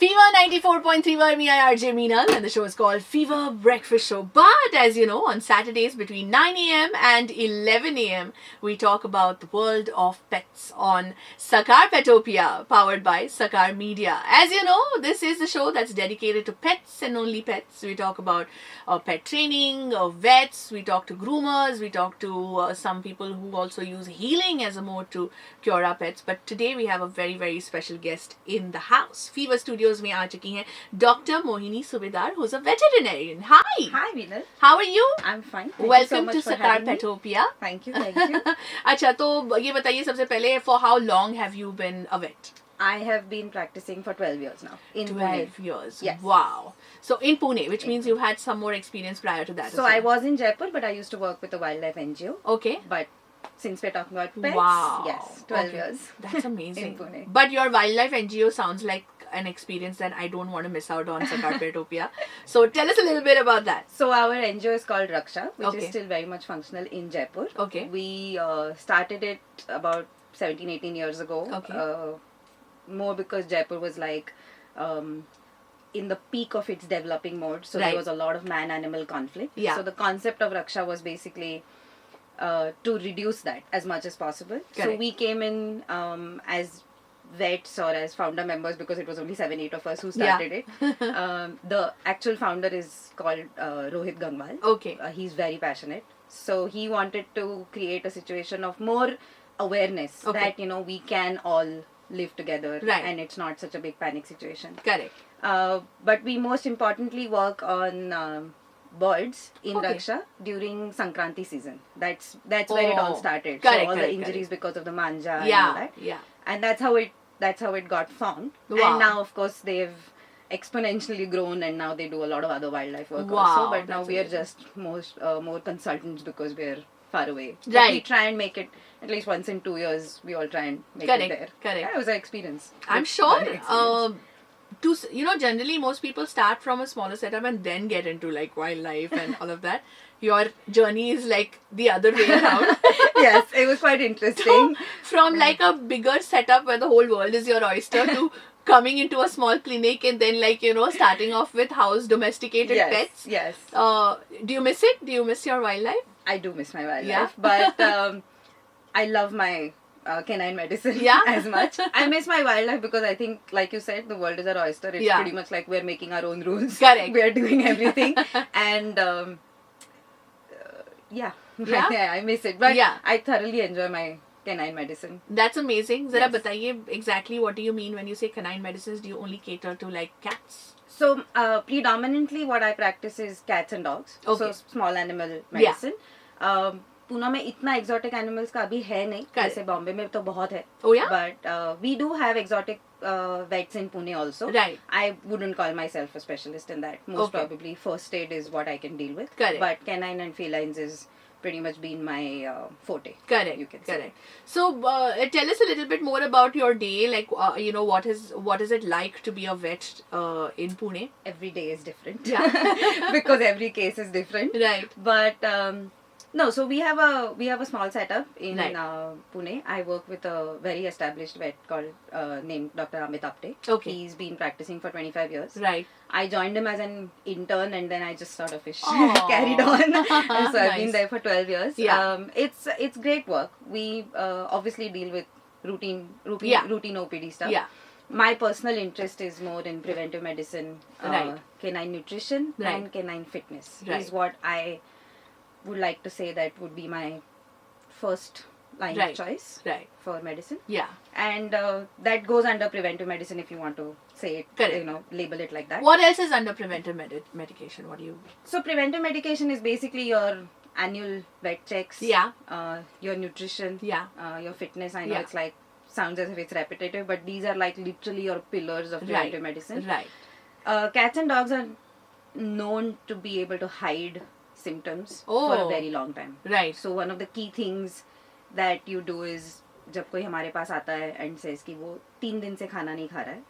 Fever 94.3 by me, RJ Meenal, and the show is called Fever Breakfast Show. But as you know, on Saturdays between 9 a.m. and 11 a.m., we talk about the world of pets on Sakar Petopia, powered by Sakar Media. As you know, this is the show that's dedicated to pets and only pets. We talk about pet training, vets, we talk to groomers, we talk to some people who also use healing as a mode to cure our pets. But today we have a very, very special guest in the house. Fever Studios में आ चुकी हैं Dr. Mohini Subedar, who's a veterinarian. Hi. Hi, Meenal. How are you? I'm fine. Thank Welcome you so much to for Sakar having me. Petopia. Thank you. Thank you. अच्छा तो ये बताइए सबसे पहले for how long have you been a vet? I have been practicing for 12 years now in 12 Pune. years. Yes. Wow. So in Pune, which means you've had some more experience prior to that. So I was in Jaipur, but I used to work with a wildlife NGO. Okay. But since we're talking about pets, Wow. yes, 12 Okay. years. That's amazing. In Pune. But your wildlife NGO sounds like an experience that I don't want to miss out on, Sakar Petopia. So tell us a little bit about that. So our NGO is called Raksha, which Okay. is still very much functional in Jaipur. Okay. We started it about 17, 18 years ago. Okay. More because Jaipur was like in the peak of its developing mode. So Right. there was a lot of man-animal conflict. Yeah. So the concept of Raksha was basically to reduce that as much as possible. So Correct. we came in as vets or as founder members because it was only 7-8 of us who started it. The actual founder is called Rohit Gangwal. Okay. He's very passionate. So he wanted to create a situation of more awareness Okay. that, we can all live together Right. and it's not such a big panic situation. Correct. But we most importantly work on birds in Okay. Raksha during Sankranti season. That's where it all Oh, started. correct, so all correct, the injuries because of the manja and all Yeah. that. Yeah. And that's how it got formed. Wow. And now of course they've exponentially grown and now they do a lot of other wildlife work Wow, also. But now that's we are amazing. just more consultants because we're far away. But Right. we try and make it at least once in 2 years. We all try and make Correct, it there. correct. Yeah, it was an experience. I'm It's sure. an experience. Generally most people start from a smaller setup and then get into like wildlife and all of that. Your journey is like the other way around. Yes, it was quite interesting. From like a bigger setup where the whole world is your oyster to coming into a small clinic and then starting off with house domesticated Yes, pets. yes. Do you miss it? Do you miss your wildlife? I do miss my wildlife, Yeah. but I love my canine medicine Yeah. as much. I miss my wildlife because I think, like you said, the world is our oyster. It's Yeah. pretty much like we're making our own rules. Correct. We're doing everything, and yeah, Yeah? yeah, I miss it. But Yeah. I thoroughly enjoy my canine medicine. That's amazing. Zara Yes. बताइए exactly what do you mean when you say canine medicines? Do you only cater to like cats? So predominantly what I practice is cats and dogs. Okay. So small animal medicine. Poona में इतना exotic animals का अभी है नहीं. Correct. जैसे बॉम्बे में तो बहुत है. Oh yeah? But we do have exotic vets in Pune also. Right. I wouldn't call myself a specialist in that. Most Okay. probably first aid is what I can deal with. Correct. But canine and felines is pretty much been my forte. Correct. You can say. Correct. So tell us a little bit more about your day. Like what is it like to be a vet in Pune? Every day is different. Yeah. Because every case is different. Right. But no, so we have a small setup in Right. Pune. I work with a very established vet called named Dr. Amit Apte. Okay. He's been practicing for 25 years. Right. I joined him as an intern and then I just sort of Aw. carried on. And so I've Nice. been there for 12 years. Yeah. It's great work. We obviously deal with routine Yeah. OPD stuff. Yeah. My personal interest is more in preventive medicine, Right. canine nutrition Right. and canine fitness. Right. Is what I would like to say that would be my first line Right. of choice Right. for medicine. Yeah. And that goes under preventive medicine if you want to say it, Correct. label it like that. What else is under preventive medication? What do you? So preventive medication is basically your annual vet checks, Yeah. Your nutrition, Yeah. Your fitness. I know Yeah. it's like sounds as if it's repetitive, but these are like literally your pillars of preventive medicine. Right. Cats and dogs are known to be able to hide symptoms for Oh. a very long time. Right. So one of the key things that you do is जब कोई हमारे पास आता है and says कि वो 3 दिन से खाना नहीं खा रहा है,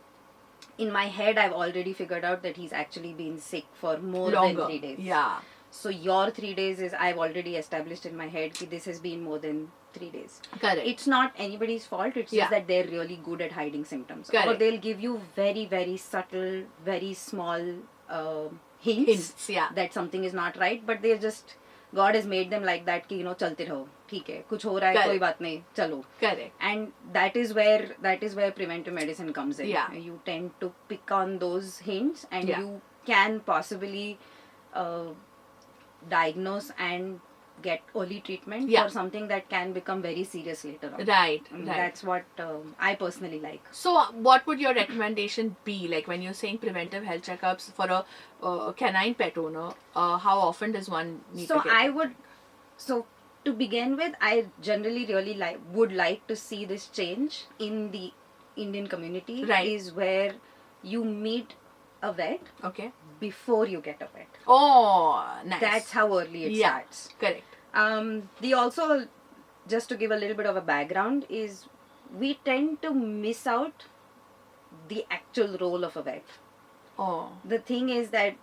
in my head I've already figured out that he's actually been sick for more Longer. than 3 days. Yeah. So your 3 days is I've already established in my head that this has been more than 3 days. Correct. It's not anybody's fault. It's Yeah. just that they're really good at hiding symptoms. Or Correct. they'll give you very, very subtle, very small hints Hints, yeah. that something is not right. But they're just, God has made them like that कि you know चलते रहो, ठीक है, कुछ हो रहा है, Correct. कोई बात नहीं, चलो. Correct. And that is where preventive medicine comes in. Yeah. You tend to pick on those hints, and Yeah. you can possibly diagnose and get early treatment Yeah. for something that can become very serious later on. Right. And Right. That's what I personally like. So, what would your recommendation be? Like when you're saying preventive health checkups for a canine pet owner, how often does one need So to get? I would, so to begin with, I generally really would like to see this change in the Indian community. Right. Is where you meet a vet Okay. before you get a pet. Oh, nice. That's how early it Yeah. starts. Correct. The also, just to give a little bit of a background, is we tend to miss out the actual role of a vet. Oh. The thing is that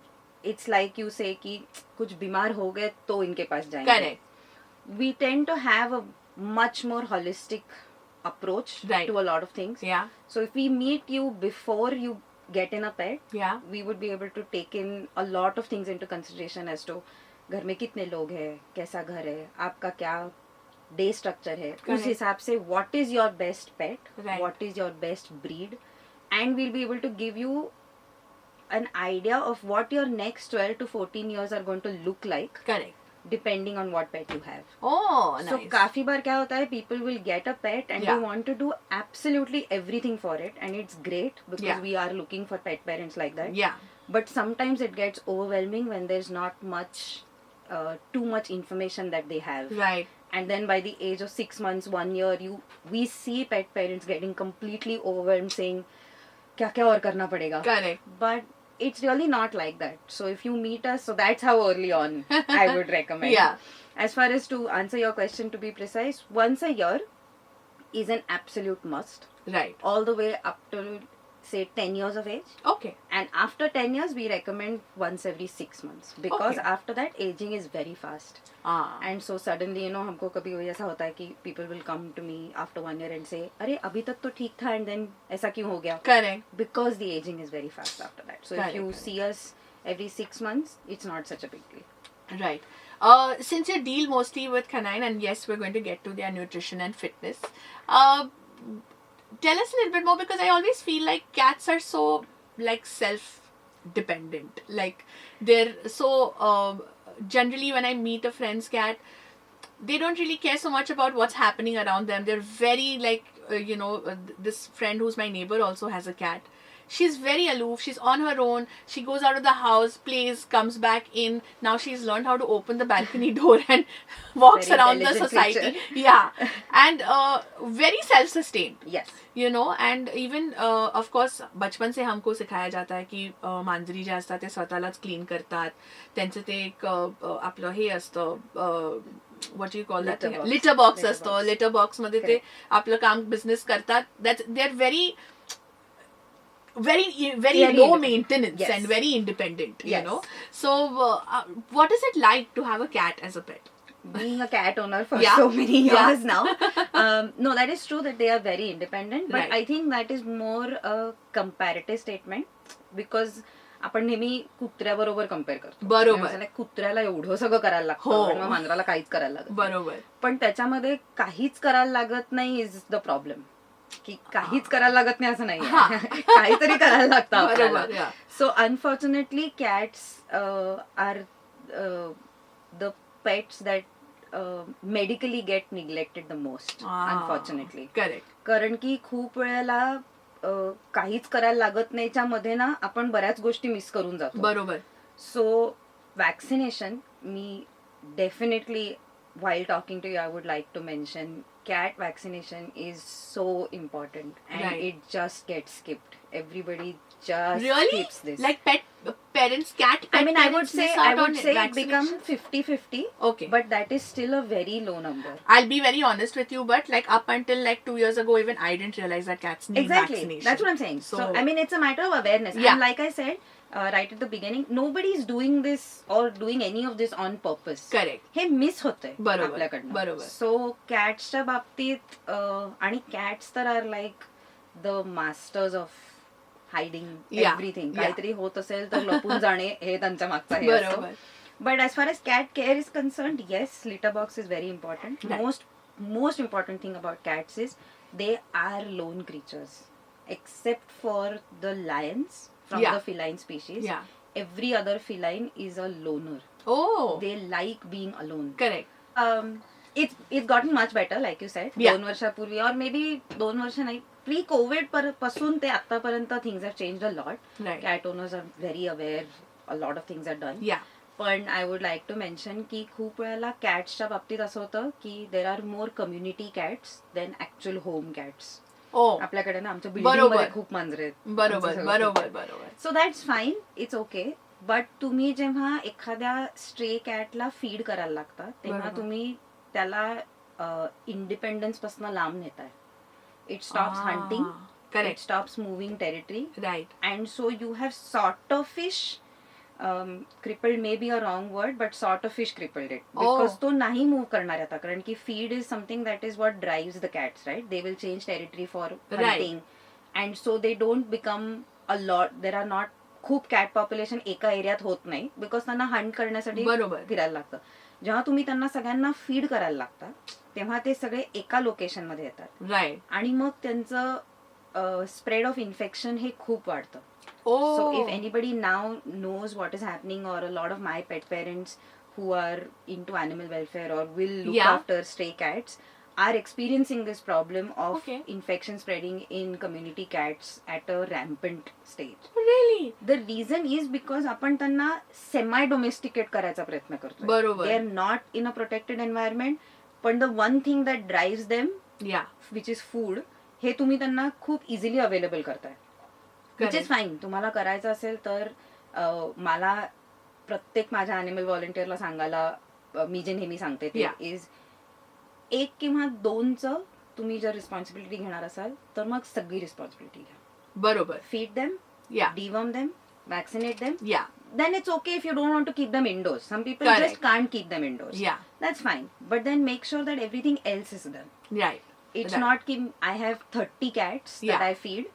it's like you say कि कुछ बीमार हो गए तो इनके पास जाएंगे. Correct. We tend to have a much more holistic approach Right. to a lot of things. Yeah. So if we meet you before you get in a pet, Yeah. we would be able to take in a lot of things into consideration as to घर में कितने लोग हैं, कैसा घर है, आपका क्या डे स्ट्रक्चर है, उस Correct. हिसाब से what is your best pet, Right. what is your best breed, and we'll be able to give you an idea of what your next 12 to 14 years are going to look like Correct. depending on what pet you have. Oh, nice. So काफी बार क्या होता है, people will get a pet and Yeah. they want to do absolutely everything for it, and it's great because Yeah. we are looking for pet parents like that. Yeah. But sometimes it gets overwhelming when there's not much, too much information that they have. Right. And then by the age of 6 months, 1 year, we see pet parents getting completely overwhelmed, saying, "क्या क्या और करना पड़ेगा?" Correct. But it's really not like that. So if you meet us, so that's how early on I would recommend. Yeah. As far as to answer your question, to be precise, once a year is an absolute must, Right. all the way up to say 10 years of age. Okay. And after 10 years, we recommend once every 6 months, because Okay. after that, aging is very fast. Ah. And so suddenly, you know, हमको कभी ऐसा होता है कि people will come to me after 1 year and say, अरे अभी तक तो ठीक था, and then ऐसा क्यों हो गया? Correct. Because the aging is very fast after that. So Correct, if you correct. see us every 6 months, it's not such a big deal. Right. Since you deal mostly with canine, and yes, we're going to get to their nutrition and fitness. Tell us a little bit more, because I always feel like cats are so like self-dependent. Like they're so generally when I meet a friend's cat, they don't really care so much about what's happening around them. They're very like this friend who's my neighbor also has a cat. She's very aloof. She's on her own. She goes out of the house, plays, comes back in. Now she's learned how to open the balcony door and walks Very around the intelligent society. creature. Yeah. And very self-sustained. Yes. You know, and even of course बचपन से हमको सिखाया जाता आहे की मांजरी जे असतात ते स्वतःलाच क्लीन करतात. त्यांचं ते एक आपलं हे असतं what do you call that? Litter box. Litter box Litter असतं. box. Litter box मध्ये ते आपलं काम बिझनेस करतात. That they're very Very low independent. maintenance Yes. and very independent. You Yes. know. So what is it like to have a cat as a pet? Being a cat owner for Yeah. so many Yeah. years now, no, that is true that they are very independent. But Right. I think that is more a comparative statement, because आपण नेहमी कुत्र्याबरोबर compare करतो. बरोबर. म्हणजे कुत्र्याला एवढं सगळं करायला लागतं, हो. आणि मग मांजराला काहीच करायला लागत नाही. बरोबर. पण त्याच्यामध्ये काहीच करायला लागत नाही इज द प्रॉब्लेम. की काहीच करायला लागत नाही असं नाही, काहीतरी करायला लागतं आपल्याला. बरोबर. Yeah. So unfortunately cats are the pets that medically get neglected the most, unfortunately. Correct. कारण की खूप वेळेला काहीच करायला लागत नाहीच्या मध्ये ना आपण बऱ्याच गोष्टी मिस करून जातो. बरोबर. सो वॅक्सिनेशन, मी definitely while talking to you, I would like to mention cat vaccination is so important, and Right. it just gets skipped. Everybody just Really? skips this. Like parents, cat I mean, I would parents say miss out on it vaccination? becomes 50-50. Okay. But that is still a very low number. I'll be very honest with you, but like up until like 2 years ago, even I didn't realize that cats need vaccination. That's what I'm saying. So I mean, it's a matter of awareness. Yeah. And like I said right at the beginning, nobody's doing this or doing any of this on purpose. Correct. हे miss होतंय बरोबर, आपल्याकडनं. बरोबर. सो कॅट्सच्या बाबतीत आणि cats तर are like the masters of hiding Yeah. Everything. Yeah. काहीतरी होत असेल तर लपून जाणे हे त्यांच्या मागचा हे बरोबर. असतो. But as far as cat care is concerned, yes, litter box is very important. Right. Most important thing about cats is they are lone creatures, except for the lions from Yeah. the feline species. Yeah. Every other feline is a loner. Oh. They like being alone. Correct. It's gotten much better, like you said. Yeah. 2 वर्षापूर्वी or maybe 2 वर्ष नाही, pre Covid पासून ते आतापर्यंत things have changed a lot. Right. Cat owners are very aware. A lot of things are done. Yeah. पण I would like to mention की खूप वेळेला कॅट्सच्या बाबतीत असं होतं की there are more community cats than actual home cats. Oh. आपल्याकडे ना आमच्या बरोबर. बिल्डिंग मध्ये खूप मांजरे आहेत. बरोबर बरोबर बरोबर. So that's fine, it's okay. But तुम्ही जेव्हा एखाद्या स्ट्रे कॅटला फीड करायला लागता तेव्हा बरोबर. तुम्ही त्याला इंडिपेंडन्स पासून लांब नेताय. It stops hunting, it Correct. Stops moving territory. Right. And so you have sort of fish crippled may be a wrong word, but sort of fish crippled it because तो नाही मूव करणार आता, कारण की feed is something that is what drives the cats, right? They will change territory for hunting, and so they don't become a lot. There are not खूप cat population एका एरियात होत नाही because त्यांना हंट करण्यासाठी बरोबर. फिरायला लागतं. जेव्हा तुम्ही त्यांना सगळ्यांना फीड करायला लागता तेव्हा ते सगळे एका लोकेशन मध्ये येतात Right. आणि मग त्यांचं स्प्रेड ऑफ इन्फेक्शन हे खूप वाढतं. Oh. So if anybody now knows what is happening, or a lot of my pet parents who are into animal welfare or will look Yeah. after stray cats are experiencing this problem of Okay. infection spreading in community cats at a rampant stage. Really? The reason is because आपण त्यांना semi domesticate करायचा प्रयत्न करतो. बरोबर. They are not in a protected environment, but the one thing that drives them, Yeah. which is food, हे तुम्ही त्यांना खूप easily available करताय. Which is fine. तुम्हाला करायचं असेल तर मला प्रत्येक माझ्या अॅनिमल व्हॉलंटिअरला सांगायला मी जे नेहमी सांगते ते Yeah. इज 1 किंवा 2चं तुम्ही जर रिस्पॉन्सिबिलिटी घेणार असाल तर मग सगळी रिस्पॉन्सिबिलिटी घ्या. बरोबर. Feed them, Yeah. deworm them, vaccinate them. Yeah. Then it's okay if you don't want to keep them indoors. Some people Correct. just can't keep them indoors. Yeah. That's fine. But then make sure that everything else is done. Right. It's Right. not की I have 30 cats Yeah. that I feed,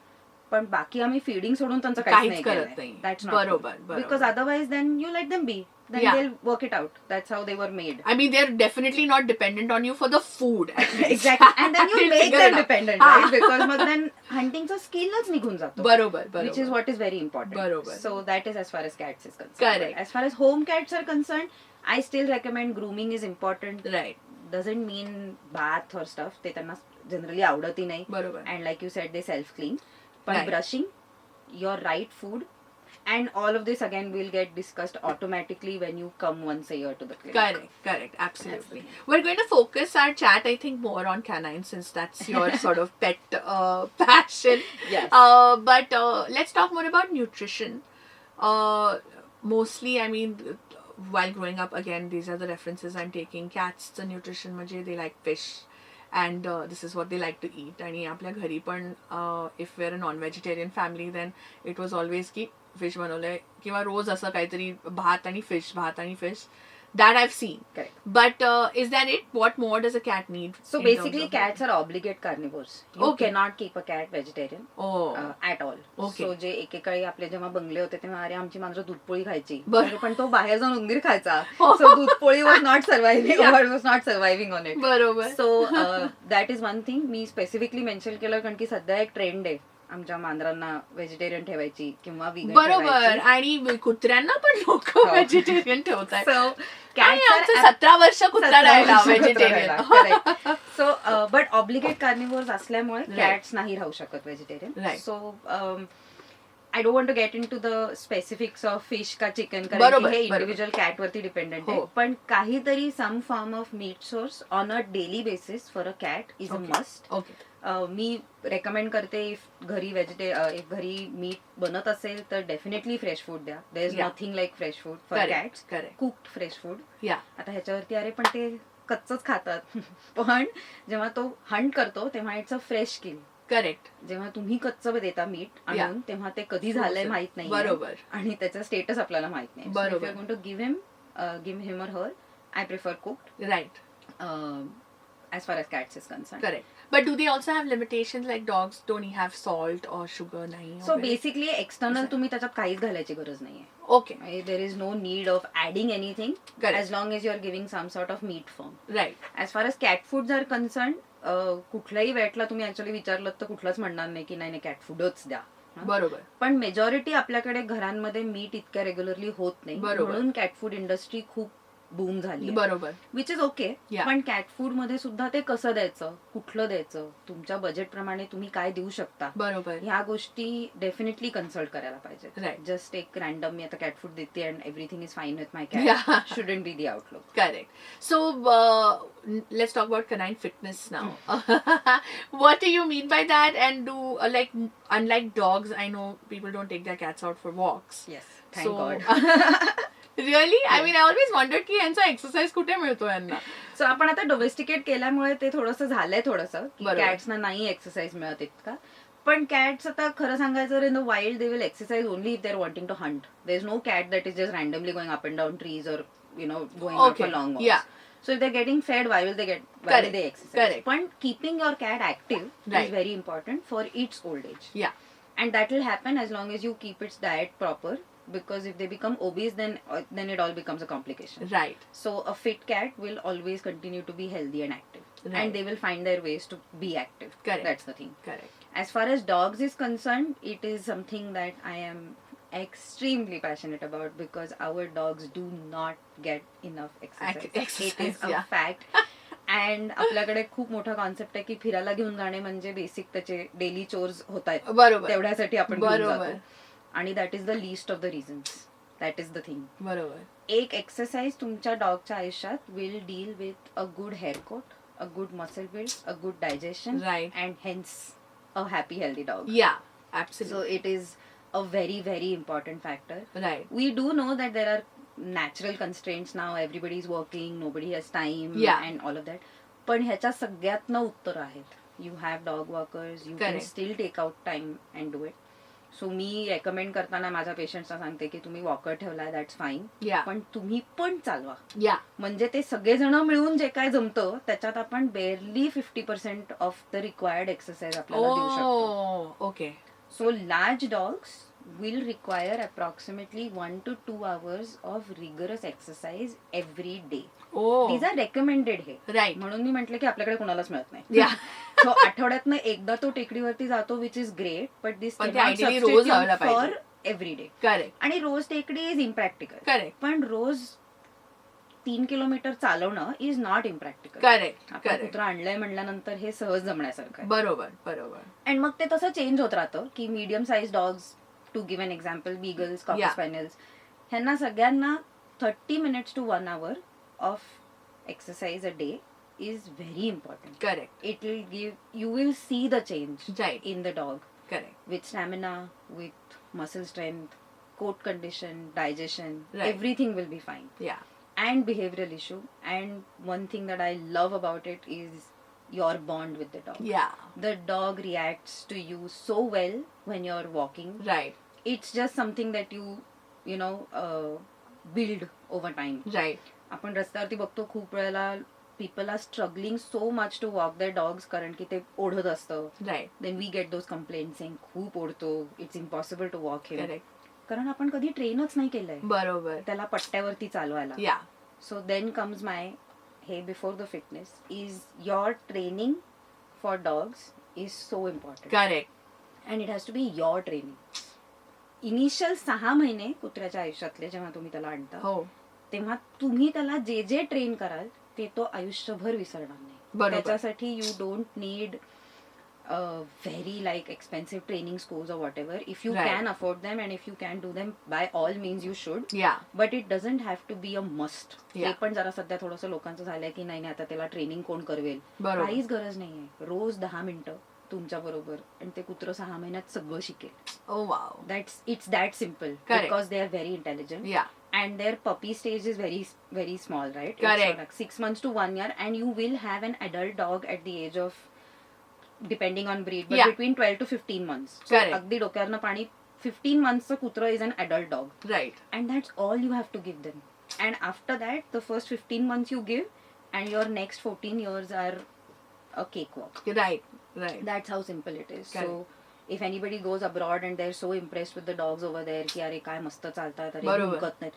पण बाकी आम्ही feeding सोडून त्यांचं काहीच काहीच करत नाही नाही. केलंय. That's not बरोबर, good. बरोबर. Because otherwise then you let them be. Then Yeah. they'll work it out. That's how they were made. I mean, they're definitely not dependent on you for the food. At least. Exactly. And then you They'll make figure them it out. dependent, Ah. right? Because mug then huntingचा skillच निघून जातो. बरोबर बरोबर. Which is what is very important. बरोबर. So that is as far as cats is concerned. Correct. But as far as home cats are concerned, I still recommend grooming is important. Right. Doesn't mean bath or stuff. ते त्यांना generally आवडतही नाही. बरोबर. And like you said, they self clean. But Right. brushing, your right food, and all of this again will get discussed automatically when you come once a year to the clinic. Correct, absolutely. We're going to focus our chat, I think, more on canines since that's your sort of pet passion. Yes. But let's talk more about nutrition. Mostly, I mean, while growing up, again, these are the references I'm taking. Cats, the nutrition, they like fish. And this is what they like to eat. आणि आपल्या घरी पण if we're a non-vegetarian family, then it was always की fish बनवलंय किंवा रोज असं काहीतरी भात आणि fish. That I've seen. Correct. But is that it? What more does a cat need? So in basically, terms of cats are obligate carnivores. You Okay. cannot keep a cat vegetarian Oh. at all. Okay. So जे एकेकाळी आपले जेव्हा बंगले होते तेव्हा अरे आमची मांजरं दूधपोळी खायची, बरं. अरे पण तो बाहेर जाऊन उंदीर खायचा. Oh. So दूधपोळी was not surviving Yeah. or was not surviving on it. बरोबर. So that is one thing me specifically mention केलं कारण की सध्या एक ट्रेंड आहे आमच्या मांजरांना व्हेजिटेरियन ठेवायची किंवा vegan बरोबर. ठेवायची. आणि कुत्र्यांना पण लोक हो. व्हेजिटेरियन ठेवतात. So आणि cats आमचं are 17 वर्ष कुत्रा 17 राहिला वर्ष कुत्रा व्हेजिटेरियन. राहिला. Correct. So but obligate carnivores असल्यामुळे Right. cats नाही राहू शकत vegetarian. Right. So I don't want to get into the specifics of fish का chicken कारण बरोबर, की हे बरोबर. इंडिव्हिज्युअल कॅट वरती डिपेंडेंट आहे. हो. पण काहीतरी some form of meat source on a daily basis for a cat is a Okay. Must. Okay. मी रेकमेंड करते इफ घरी मीट बनत असेल तर डेफिनेटली फ्रेश फूड द्या. There is Yeah. Nothing like fresh food for Correct, cats. correct. Cooked fresh food. Yeah. आता ह्याच्यावरती अरे पण ते कच्चच खातात. पण जेव्हा तो हंट करतो तेव्हा it's a fresh kill. Correct. जेव्हा तुम्ही कच्चं देता मीट आणून तेव्हा ते कधी झालंय माहित नाही. बरोबर. आणि त्याचा स्टेटस आपल्याला माहित नाही. बरोबर. Going to give him or her, I prefer cooked. Right. As far as cats is concerned. Correct. But do they also have limitations like dogs don't have salt or sugar? Nahi. So basically external तुम्ही त्याच्यात काहीच घालायची गरज नाहीये. Okay. There is no need of adding anything. Correct. As long as you are giving some sort of meat form. Right. As far as cat foods are concerned, कुठल्याही वेटला तुम्ही actually विचारलं तर कुठलाच म्हणणार नाही की नाही कॅट फूडच द्या. बरोबर. पण मेजॉरिटी आपल्याकडे घरांमध्ये मीट इतक्या रेग्युलरली होत नाही. म्हणून कॅट फूड इंडस्ट्री खूप बूम झाली. बरोबर. Which is okay. पण कॅट फूड मध्ये सुद्धा ते कसं द्यायचं, कुठलं द्यायचं, तुमच्या बजेट प्रमाणे तुम्ही काय देऊ शकता, बरोबर, ह्या गोष्टी डेफिनेटली कन्सल्ट करायला पाहिजे. जस्ट एक रॅन्डम मी आता कॅट फूड देते and everything is fine with my cat shouldn't be the outlook. Correct. So let's talk about canine fitness now. What do you mean by that? And do unlike dogs, I know people don't take their cats out for walks. Yes, thank God. Really? I mean, I always wondered की यांचा exercise कुठे मिळतो यांना. सो आपण आता domesticate केल्यामुळे ते थोडंसं झालंय थोडंसं की कॅट्सना नाही एक्सरसाइज मिळत इतका. पण कॅट्स आता खरं सांगायचं in the wild they will exercise only if they are wanting to hunt. There is no cat that is just randomly going up and down trees or going out for long walks. So if they're getting fed, why will they exercise? Correct. But keeping your cat active is very important for its old age. Yeah. And that will happen as long as you keep its diet proper. Because if they become obese, then it all becomes a complication. Right. So a fit cat will always continue to be healthy and active. Right. And they will find their ways to be active. Correct. That's the thing. Correct. As far as dogs is concerned, it is something that I am extremely passionate about because our dogs do not get enough exercise. It is a fact. And आपल्याकडे खूप मोठा concept आहे की फिरायला घेऊन जाणे म्हणजे basic त्याचे डेली चोर्स होत आहेत. बरोबर. तेवढ्यासाठी आपण घेऊन जातो. आणि that is the list of the reasons. That is the thing. बरोबर. एक एक्सरसाइज तुमच्या डॉगच्या आयुष्यात will deal with a good hair coat, a good muscle build, a good digestion, and hence a happy healthy dog. Yeah, absolutely. So it is a very, very important factor. Right. We do know that there are natural constraints now. Everybody is working, nobody has time, and all of that. पण ह्याच्या सगळ्यातनं उत्तर आहेत. You have dog walkers. You can still take out time and do it. So me recommend करताना माझ्या पेशंट्सना सांगते की तुम्ही walker ठेवलाय that's fine. पण तुम्ही पण चालवा. म्हणजे ते सगळेजण मिळून जे काय जमतं त्याच्यात आपण barely 50% of the required exercise आपल्याला देऊ शकतो. Okay. So large dogs will require approximately 1 to 2 hours of rigorous exercise every day. These are recommended हे. Right. म्हणून मी म्हटलं की आपल्याकडे कोणालाच मिळत नाही. सो आठवड्यातनं एकदा तो टेकडीवरती जातो which is great. But this for every day. Correct. आणि रोज टेकडी इज इम्प्रॅक्टिकल. करेक्ट. पण रोज 3 किलोमीटर चालवणं इज नॉट इम्प्रॅक्टिकल. करेक्ट. आपण कुत्रा आणलंय म्हणल्यानंतर हे सहज जमण्यासारखं आहे. बरोबर. बरोबर. अँड मग ते तसं चेंज होत राहतं की medium size dogs, to give an example, beagles, cocker स्पॅनियल्स, ह्यांना सगळ्यांना 30 minutes to 1 hour of exercise a day is very important. Correct. It will you will see the change in the dog. Correct. With stamina, with muscle strength, coat condition, digestion, everything will be fine. Yeah. And behavioral issue. And one thing that I love about it is your bond with the dog. Yeah. The dog reacts to you so well when you're walking. Right. It's just something that you know build over time. Right. आपण रस्त्यावरती बघतो खूप वेळेला people are struggling so much to walk their dogs कारण की ते ओढत असतं. Right. Then we get those complaints saying खूप ओढतो, it's impossible to walk him. Correct. कारण आपण कधी ट्रेनच नाही केलंय बरोबर त्याला पट्ट्यावरती चालवायला. Yeah. So then comes my hey before the fitness is your training for dogs is so important. Correct. And it has to be your training. Initial 6 महिने कुत्र्याच्या आयुष्यातले जेव्हा तुम्ही त्याला आणता हो तेव्हा तुम्ही त्याला जे जे ट्रेन कराल ते तो आयुष्यभर विसरणार नाही. त्याच्यासाठी you don't need very like expensive training schools or whatever. If you can afford them and if you can do them, by all means you should. Yeah. But it doesn't have to be a must. हे पण जरा सध्या थोडंसं लोकांचं झालंय की नाही आता त्याला ट्रेनिंग कोण करवेल. काहीच गरज नाहीये. रोज 10 मिनिटं तुमच्या बरोबर आणि ते कुत्रं 6 महिन्यात सगळं शिकेल. Oh wow. It's that simple. Correct. Because they are very intelligent. Yeah. And their puppy stage is very very small, right? Correct. It's like 6 months to 1 year, and you will have an adult dog at the age of, depending on breed, but Yeah. between 12 to 15 months. So Correct. अगदी डोक्यावरनं पाणी 15 months चं कुत्रं is an adult dog. Right. And that's all you have to give them. And after that, the first 15 months you give, and your next 14 years are a cakewalk. Right. Right. That's how simple it is. Correct. So if anybody goes abroad and they're so impressed with the dogs over there की अरे काय मस्त चालतात, अरे बरोबर. भुंकत नाहीत,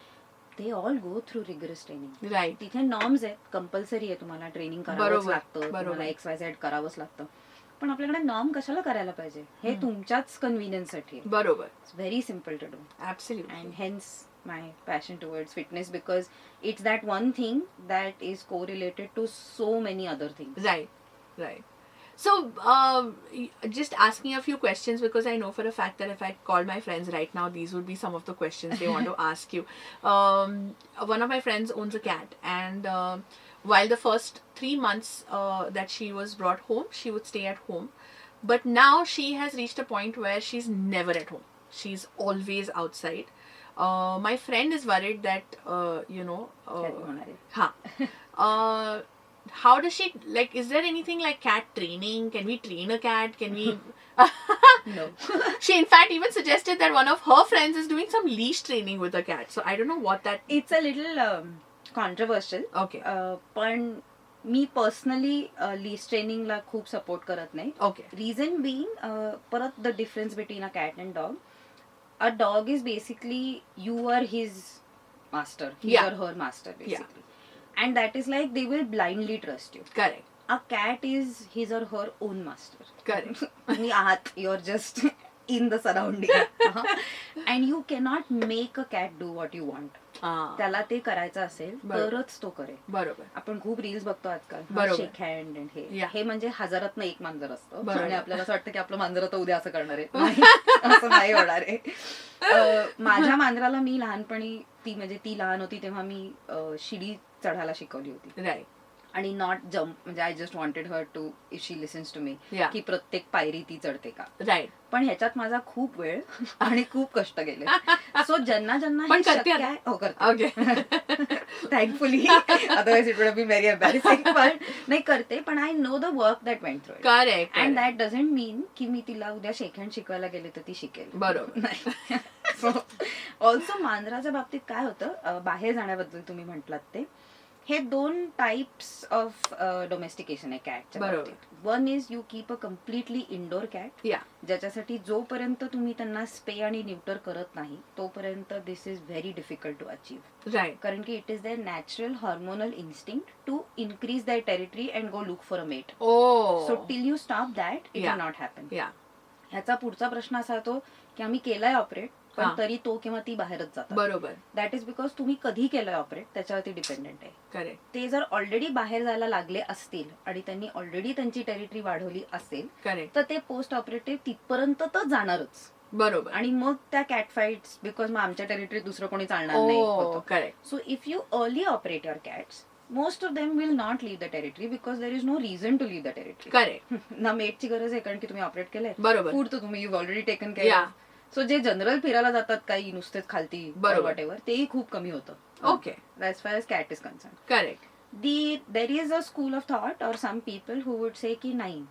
they all go through rigorous training. Right. तिथे norms आहेत, कंपल्सरी आहे, तुम्हाला ट्रेनिंग करावंच बरोबर. लागतं, बरोबर. तुम्हाला XYZ करावंच लागतं. पण आपल्याकडे नॉर्म कशाला करायला पाहिजे, हे तुमच्याच कन्व्हिनियन्ससाठी. बरोबर. It's very simple to do. Absolutely. And hence my passion towards fitness, because it's that one thing that is correlated to so many other things. Right. Right. So, just asking a few questions, because I know for a fact that if I call my friends right now, these would be some of the questions they want to ask you. One of my friends owns a cat, and while the first 3 months that she was brought home, she would stay at home. But now she has reached a point where she's never at home. She's always outside. My friend is worried that, Carry होणार आहे. huh. How does she, like, is there anything like cat training? Can we train a cat? Can we? No. She in fact even suggested that one of her friends is doing some leash training with a cat. So I don't know what that. It's a little controversial. Okay. पण मी personally lease ट्रेनिंगला खूप support करत नाही. Okay. Reason being, परत the difference between a cat and dog. A dog is basically you are his master, Yeah. or her master basically. And that is like they will blindly trust you. Correct. A cat is his or her own master. Correct. तुम्ही आहात, you're just in the surrounding. And you cannot make a cat do what you want. त्याला ते करायचं असेल बरोबर. तरच तो करेल. बरोबर. आपण खूप रील्स बघतो आजकाल, बरोबर. शेक हँड अँड हे Yeah. हे म्हणजे हजारातनं एक मांजर असतं बरोबर. आणि आपल्याला असं वाटतं की आपलं मांजर आता उद्या असं करणार आहे. नाही, असं नाही होणार आहे. माझ्या मांजराला मी लहानपणी, ती लहान होती तेव्हा मी शिडी चढायला शिकवली होती. Right. आणि नॉट जम्प, म्हणजे I just wanted her to, if she listens to me, Yeah. की प्रत्येक पायरी ती चढते का. Right. पण ह्याच्यात माझा खूप वेळ आणि खूप कष्ट गेले. सो ज्यांना पण हे करते शक्य आता? आहे, हो करते. Okay. Thankfully, otherwise it would be very embarrassing. पण नाही करते, पण I know the work that went through. Correct. And Correct. That doesn't mean की मी तिला उद्या शेक हँड शिकवायला गेले तर ती शिकेल. बरोबर. नाही. ऑल्सो मांजराच्या बाबतीत काय होतं, बाहेर जाण्याबद्दल तुम्ही म्हटलात ते, हे 2 टाइप्स ऑफ डोमेस्टिकेशन आहे कॅटच्या बरोबर. बाबतीत. One is you keep a completely indoor cat, Yeah. ज्याच्यासाठी जोपर्यंत तुम्ही त्यांना स्पे आणि न्यूटर करत नाही तोपर्यंत this is very difficult to achieve. Right. कारण की it is their natural hormonal instinct to increase their territory and go look for a mate. Oh. So till you stop that it Yeah. Will not happen. Yeah. ह्याचा पुढचा प्रश्न असा येतो की आम्ही केलाय ऑपरेट, पण हा. तरी तो किंवा ती बाहेरच जातात. बरोबर. दॅट इज बिकॉज तुम्ही कधी केलंय ऑपरेट त्याच्यावरती डिपेंडेंट आहे. Correct. ते जर ऑलरेडी बाहेर जायला लागले असतील आणि त्यांनी ऑलरेडी त्यांची टेरिटरी वाढवली असेल Correct. तर ते पोस्ट ऑपरेटिव्ह तिथपर्यंत तर जाणारच. बरोबर. आणि मग त्या कॅट फाईट्स, बिकॉज मग आमच्या टेरिटरी दुसरं कोणी चालणार नाही Oh. होतं. Correct. So if you early operate your cats, most of them will not leave the territory because there is no reason to leave the territory. Correct. ना मेटची गरज आहे कारण की तुम्ही ऑपरेट केलंय, बरोबर. फूड तर तुम्ही you already taken Yeah. Care. So J general फिरायला जातात काही नुसतेच खालती बरोबर. वॉट एव्हर, तेही खूप कमी होतं. Okay. As far as cat is concern. Correct. There is a school of thought or some people who would say ki nahi,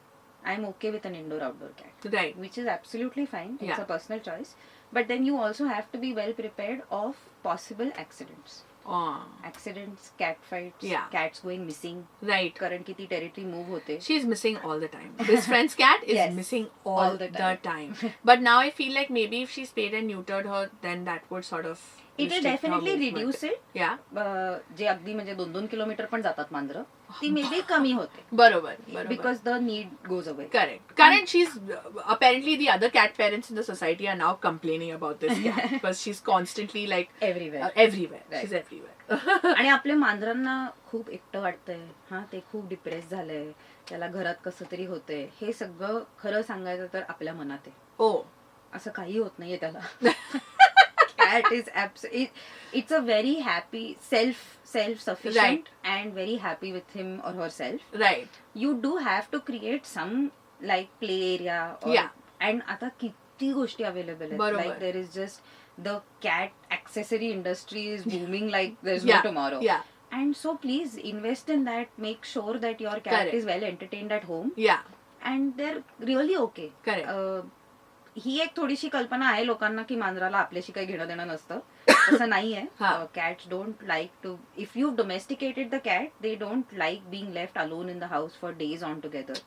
I'm okay with an indoor outdoor cat, Right. which is absolutely fine. It's Yeah. a personal choice, but then you also have to be well prepared of possible accidents. Accidents, cat fights, Yeah. cats going missing, Right. कारण की ती territory move होते. She's missing all the time. This friend's cat is Yes. missing all the the time. But now I feel like maybe if she spayed and neutered her, then that would sort of It will restrict her definitely movement. reduce it. Yeah. जे अगदी म्हणजे 2-2 kilometre पण जातात मांजरं, ती may be कमी होते. बरोबर. बरोबर. Because the need goes away. Correct. Current, she's apparently the other cat parents in the society are now complaining about this cat because she's constantly like Everywhere. everywhere. Right. She's everywhere. आणि आपल्या मांजरांना खूप एकटं वाटतंय, हा ते खूप depress झालंय, त्याला घरात कसं तरी होतंय. हे सगळं खरं सांगायचं तर आपल्या मनात आहे. Oh. असं काही होत नाहीये त्याला. Cat is it's a very happy self-sufficient Right. and very happy with him or herself. Right. You do have to create some like play area or Yeah. and आता किती गोष्टी अवेलेबल आहेत. बरोबर. Like there is just the cat accessory industry is booming like there's Yeah. no tomorrow. Yeah. And so please invest in that. Make sure that your cat Correct. is well entertained at home Yeah. and they're really okay. Correct. ही एक थोडीशी कल्पना आहे लोकांना की मांजराला आपल्याशी काही घेणं देणं नसतं. तसं नाहीये. हा. Cats don't like to, if you've domesticated the cat, they don't like being left alone in the house for days on together.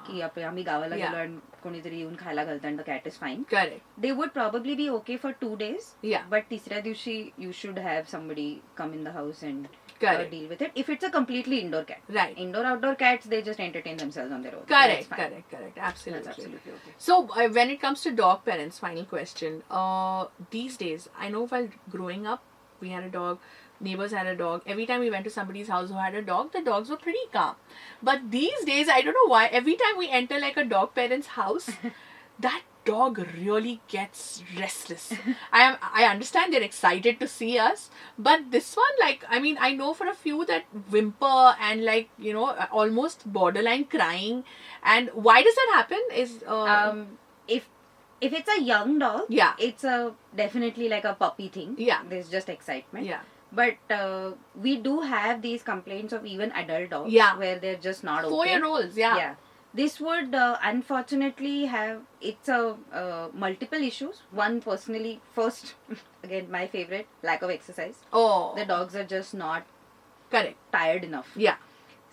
की आम्ही गावाला Yeah. गेलो आणि कोणीतरी येऊन खायला घालतं and the cat is fine. Correct. They would probably be okay for 2 days. Yeah. But तिसऱ्या दिवशी you should have somebody come in the house and Correct. deal with it. If it's a completely indoor cat. Right. Indoor outdoor cats, they just entertain themselves on their own. So Correct. that's fine. Correct. Absolutely. That's absolutely okay. So when it comes to dog parents, final question. These days, I know while growing up, we had a dog. Neighbors had a dog. Every time we went to somebody's house who had a dog, the dogs were pretty calm. But these days, I don't know why. Every time we enter like a dog parent's house, that dog really gets restless. I understand they're excited to see us, but this one, like, I mean, I know for a few that whimper and like, you know, almost borderline crying. And why does that happen? Is If it's a young dog, Yeah. it's a definitely like a puppy thing. Yeah. There's just excitement. yeah, But we do have these complaints of even adult dogs Yeah. where they're just not okay. 4-year-olds, yeah. This would unfortunately have, it's a multiple issues. One personally, first, again, my favorite, lack of exercise. Oh, The dogs are just not correct. tired enough. Yeah,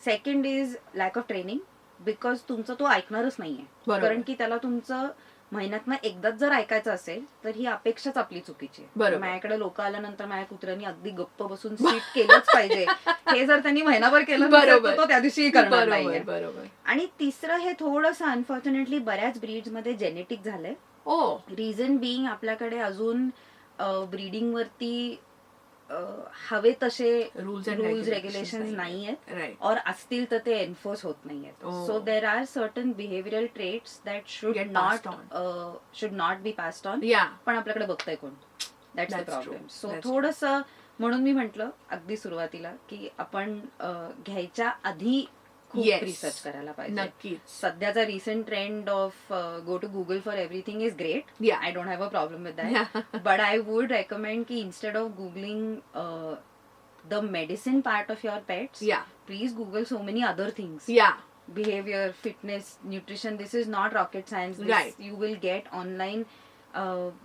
second is lack of training because तुमचं तो ऐकणारच नाहीये. बरोबर. कारण की त्याला तुमचं महिन्यातनं एकदाच जर ऐकायचं असेल तर ही अपेक्षाच आपली चुकीची आहे. बरोबर. माझ्याकडे लोक आल्यानंतर माझ्या कुत्र्यांनी अगदी गप्प बसून सीट केलंच पाहिजे. हे जर त्यांनी महिनाभर केलं नसेल बरोबर. तर तो त्या दिवशी करणार नाहीये. बरोबर बरोबर. आणि तिसरं हे थोडंसं अनफॉर्च्युनेटली बऱ्याच ब्रीड्स मध्ये जेनेटिक झालंय. ओ, रिझन बिईंग आपल्याकडे अजून ब्रीडिंग वरती हवे तसे Rules and rules regulations regulation नाहीयेत. नाहीयेत Right. और असतील तर ते एन्फोर्स होत नाहीयेत. Oh. So there are certain behavioural traits that Get passed should not be passed on. Yeah. पण आपल्याकडे बघताय कोण? That's the That's problem. true. So That's थोडस म्हणून मी म्हंटल अगदी सुरुवातीला की आपण घ्यायच्या आधी खूप Yes. रिसर्च करायला पाहिजे. नक्कीच. सध्याचा recent trend of go to Google for everything is great. Yeah. I don't have a problem with that. Yeah. But I would recommend ki instead of googling the medicine part of your pets, Yeah. please Google so many other things. Yeah. Behavior, fitness, nutrition. This is not rocket science. This Right. you will get online.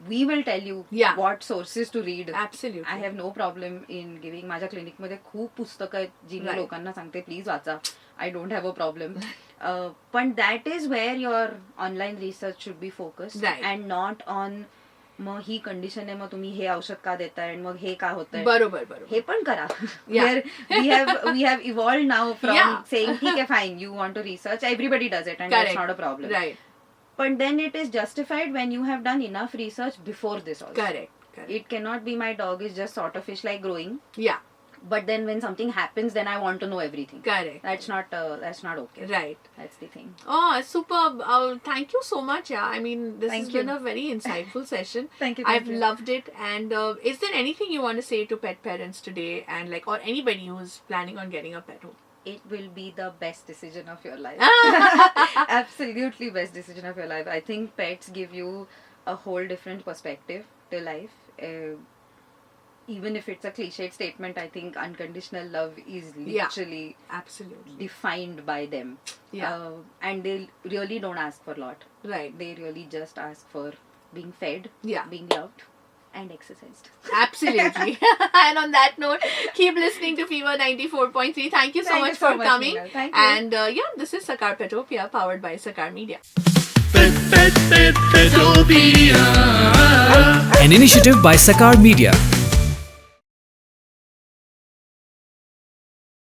We will tell you Yeah. what sources to read. Absolutely. I have no problem in giving. माझ्या क्लिनिकमध्ये खूप पुस्तकं आहेत जी मी Right. लोकांना सांगते please वाचा. I don't have a problem. पण that is where your online research should be focused. Right. And not on mug he condition आहे मग तुम्ही हे औषध का देताय आणि मग हे का होतंय. बरोबर बरोबर. हे पण करा. Yeah. we have evolved now from Yeah. saying ठीक आहे fine, you want to research, everybody does it and Correct. that's not a problem. Right. But then it is justified when you have done enough research before this also. Correct. Correct. It cannot be my dog is just sort of fish like growing, Yeah. but then when something happens then I want to know everything. Correct. That's not okay. Right. That's the thing. Oh, superb. Thank you so much. Yeah, I mean, this Thank has you. been a very insightful session. Thank you. I've loved it. And is there anything you want to say to pet parents today, and like, or anybody who's planning on getting a pet home? It will be the best decision of your life. Absolutely best decision of your life. I think pets give you a whole different perspective to life. Even if it's a cliched statement, I think unconditional love is Yeah. literally Absolutely. defined by them. Yeah. And they really don't ask for a lot. Right. They really just ask for being fed, Yeah. being loved, and exercised. Absolutely. And on that note, keep listening to Fever 94.3. Thank you so Thank much you so for much, coming. Meenal. Thank you. And yeah, this is Sakar Petopia, powered by Sakar Media. Petopia. An initiative by Sakar Media.